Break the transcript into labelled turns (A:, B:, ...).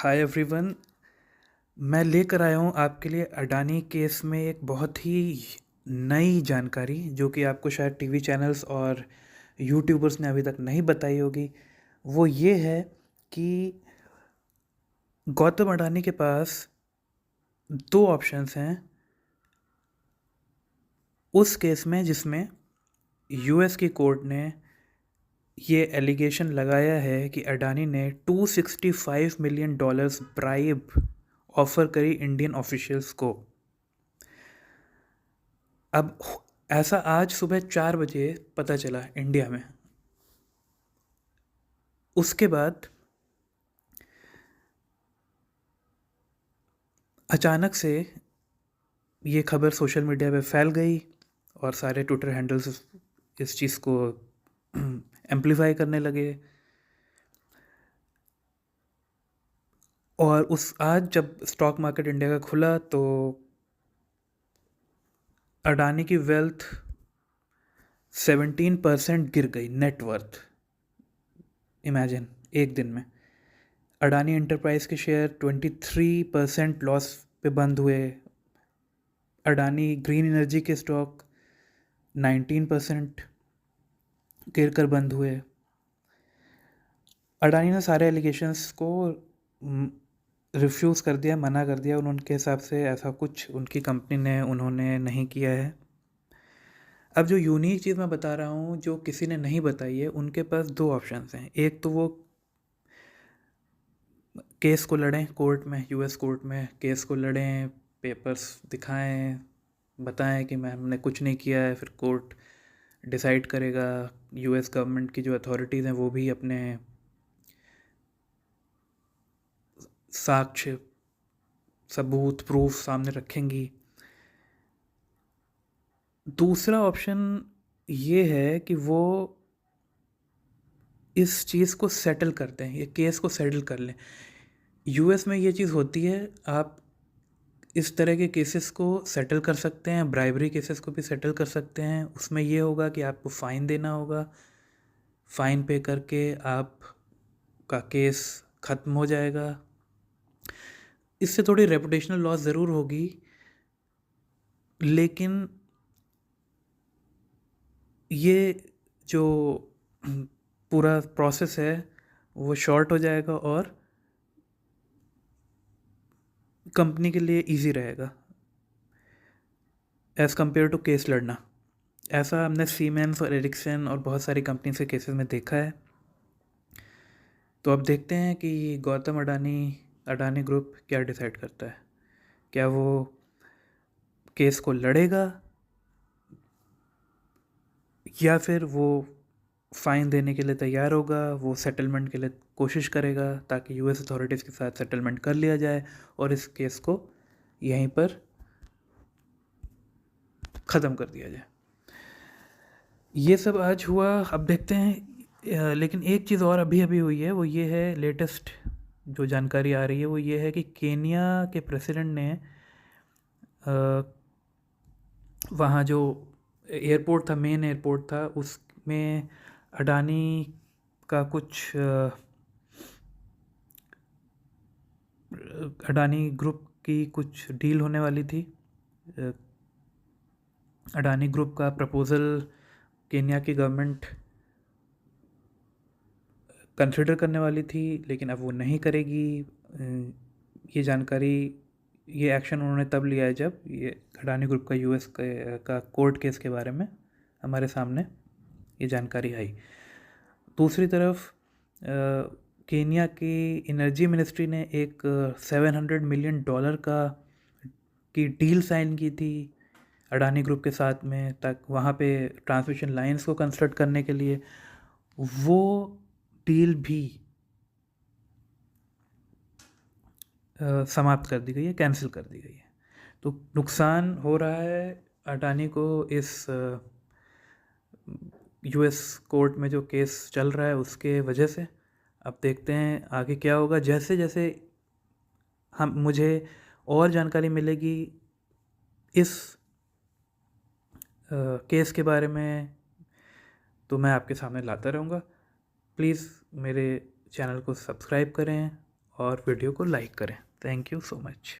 A: Hi everyone. मैं लेकर आया हूँ आपके लिए अडानी केस में एक बहुत ही नई जानकारी जो कि आपको शायद टीवी चैनल्स और यूट्यूबर्स ने अभी तक नहीं बताई होगी। वो ये है कि गौतम अडानी के पास दो ऑप्शंस हैं उस केस में जिसमें यूएस की कोर्ट ने ये एलिगेशन लगाया है कि अडानी ने $265 मिलियन ब्राइब ऑफर करी इंडियन ऑफिशियल्स को। अब ऐसा आज सुबह 4 बजे पता चला इंडिया में। उसके बाद अचानक से ये खबर सोशल मीडिया पे फैल गई और सारे ट्विटर हैंडल्स इस चीज़ को एम्पलीफाई करने लगे। और उस आज जब स्टॉक मार्केट इंडिया का खुला तो अडानी की वेल्थ 17% गिर गई, नेटवर्थ। इमेजिन, एक दिन में अडानी एंटरप्राइज के शेयर 23% लॉस पे बंद हुए। अडानी ग्रीन एनर्जी के स्टॉक 19% गिर कर बंद हुए। अडानी ने सारे एलिगेशंस को रिफ्यूज़ कर दिया, मना कर दिया। उनके हिसाब से ऐसा कुछ उनकी कंपनी ने उन्होंने नहीं किया है। अब जो यूनिक चीज़ मैं बता रहा हूँ जो किसी ने नहीं बताई है, उनके पास दो ऑप्शंस हैं। एक तो वो केस को लड़ें कोर्ट में, यूएस कोर्ट में केस को लड़ें, पेपर्स दिखाएं, बताएं कि हमने कुछ नहीं किया है। फिर कोर्ट डिसाइड करेगा। यूएस गवर्नमेंट की जो अथॉरिटीज़ हैं वो भी अपने साक्ष्य, सबूत, प्रूफ सामने रखेंगी। दूसरा ऑप्शन ये है कि वो इस चीज़ को सेटल करते हैं, ये केस को सेटल कर लें। यूएस में ये चीज़ होती है, आप इस तरह के केसेस को सेटल कर सकते हैं, ब्राइबरी केसेस को भी सेटल कर सकते हैं। उसमें ये होगा कि आपको फ़ाइन देना होगा, फ़ाइन पे करके आपका केस ख़त्म हो जाएगा। इससे थोड़ी रेपुटेशनल लॉस ज़रूर होगी, लेकिन ये जो पूरा प्रोसेस है वो शॉर्ट हो जाएगा और कंपनी के लिए इजी रहेगा एज़ कम्पेयर टू केस लड़ना। ऐसा हमने सीमेंस और एरिक्सन और बहुत सारी कंपनी के केसेस में देखा है। तो अब देखते हैं कि गौतम अडानी अडानी ग्रुप क्या डिसाइड करता है। क्या वो केस को लड़ेगा या फिर वो फ़ाइन देने के लिए तैयार होगा, वो सेटलमेंट के लिए कोशिश करेगा ताकि यूएस अथॉरिटीज़ के साथ सेटलमेंट कर लिया जाए और इस केस को यहीं पर ख़त्म कर दिया जाए। ये सब आज हुआ। अब देखते हैं। लेकिन एक चीज़ और अभी अभी हुई है, वो ये है, लेटेस्ट जो जानकारी आ रही है वो ये है कि केनिया के प्रेसिडेंट ने वहाँ जो एयरपोर्ट था, मेन एयरपोर्ट था, उसमें अडानी का कुछ अडानी ग्रुप की कुछ डील होने वाली थी। अडानी ग्रुप का प्रपोज़ल केन्या की गवर्नमेंट कंसिडर करने वाली थी, लेकिन अब वो नहीं करेगी। ये जानकारी, ये एक्शन उन्होंने तब लिया है जब ये अडानी ग्रुप का यूएस का कोर्ट केस के बारे में हमारे सामने ये जानकारी आई। दूसरी तरफ केन्या की एनर्जी मिनिस्ट्री ने एक $700 मिलियन की डील साइन की थी अडानी ग्रुप के साथ में, ताकि वहाँ पे ट्रांसमिशन लाइंस को कंस्ट्रक्ट करने के लिए। वो डील भी समाप्त कर दी गई है, कैंसिल कर दी गई है। तो नुकसान हो रहा है अडानी को इस यूएस कोर्ट में जो केस चल रहा है उसके वजह से। अब देखते हैं आगे क्या होगा। जैसे जैसे हम मुझे और जानकारी मिलेगी इस केस के बारे में तो मैं आपके सामने लाता रहूँगा। प्लीज़ मेरे चैनल को सब्सक्राइब करें और वीडियो को लाइक करें। Thank you so much.